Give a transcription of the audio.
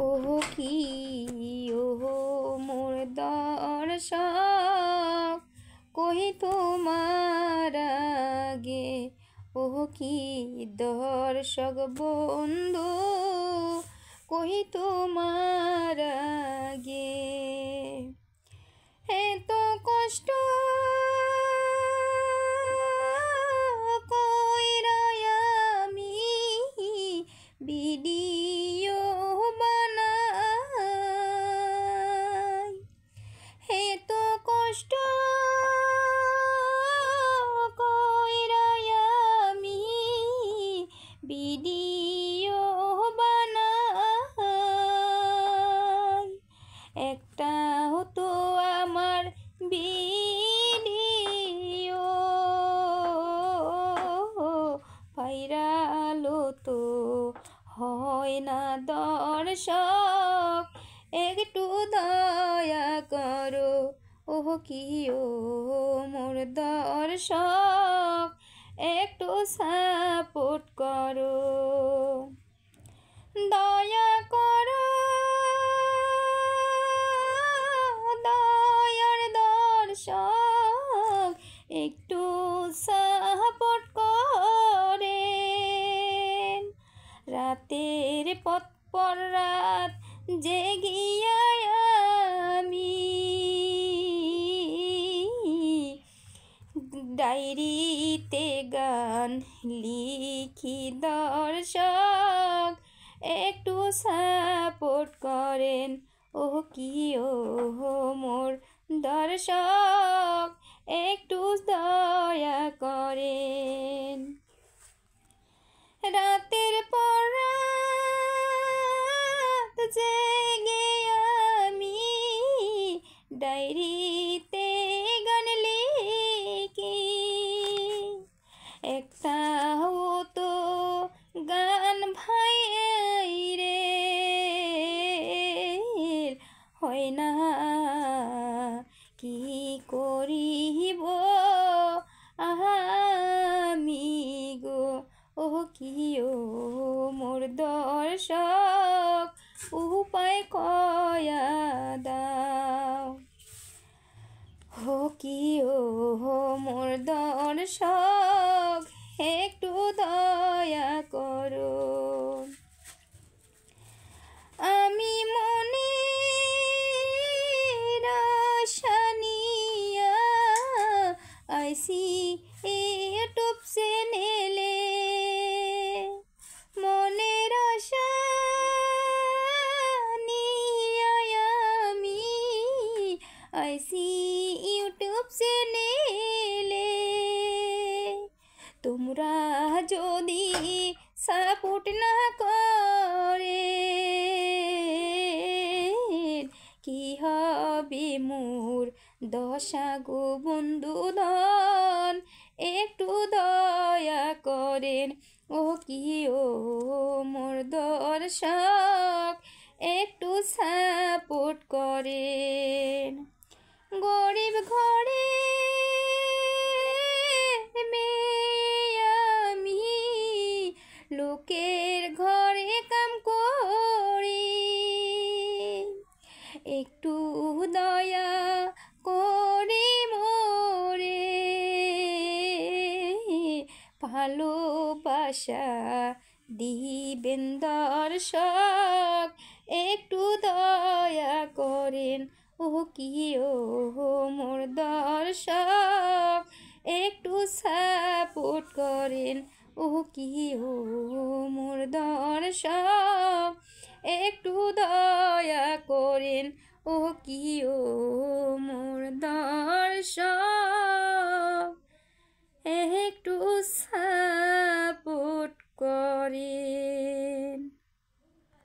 ওহো কি ওহো মোর দর্শক কহি তোমার আগে, ওহো কি দর্শক বন্ধু কহি তোমার আগে। এত কষ্ট কইরা আমি ভিডিও বানাই, এত কষ্ট কইরা আমি ভিডিও বানাই, একটা হতো আমার ভিডিও ভাইরাল তো হয় না দর্শক, একটু দয়া করো ওহো কি ও মোর দর্শক, একটু সাপোর্ট করো, দয়া করো দয়ার দর্শক, একটু সাপোর্ট করেন, রাতের পর রাত জেগিয়া আমি ডায়েরিতে গান লিখি দর্শক, একটু সাপোর্ট করেন ওহো কি ওহো মোর দর্শক, একটু দয়া করেন, রাতের পর রাত জেগে আমি ডায়েরিতে গান লিখি, একটাও তো গান ভাই রে হয় না, কি করিব আমি গো ওহো কি ও মোর দর্শক, উপায় কয়া দাও, হো কি ও মোর দর্শক, একটু দয়া করো, আমি মনে রাশানিয়া আইসি ইউটিউব চ্যানেলে, মনের আশা নিয়া আমি আইসি ইউটিউব চ্যানেলে, তোমরা যদি সাপোর্ট না করে কি হবে মোর দশা গো বন্ধুধন, একটু দয়া করেন ও কি ও মোর দর্শক, একটু সাপোর্ট করেন, গরিব ঘরে আমি লোকের ঘরে কাম করি, একটু দয়া করে মোরে ভালোবাসা দিবেন দর্শক, একটু দয়া করেন ওহো কি ও মোর দর্শক, একটু সাপোর্ট করেন ওহো কি ও মোর দর্শক, একটু দয়া করেন ওহো কি ও মোর দর্শক, একটু সাপোর্ট করেন।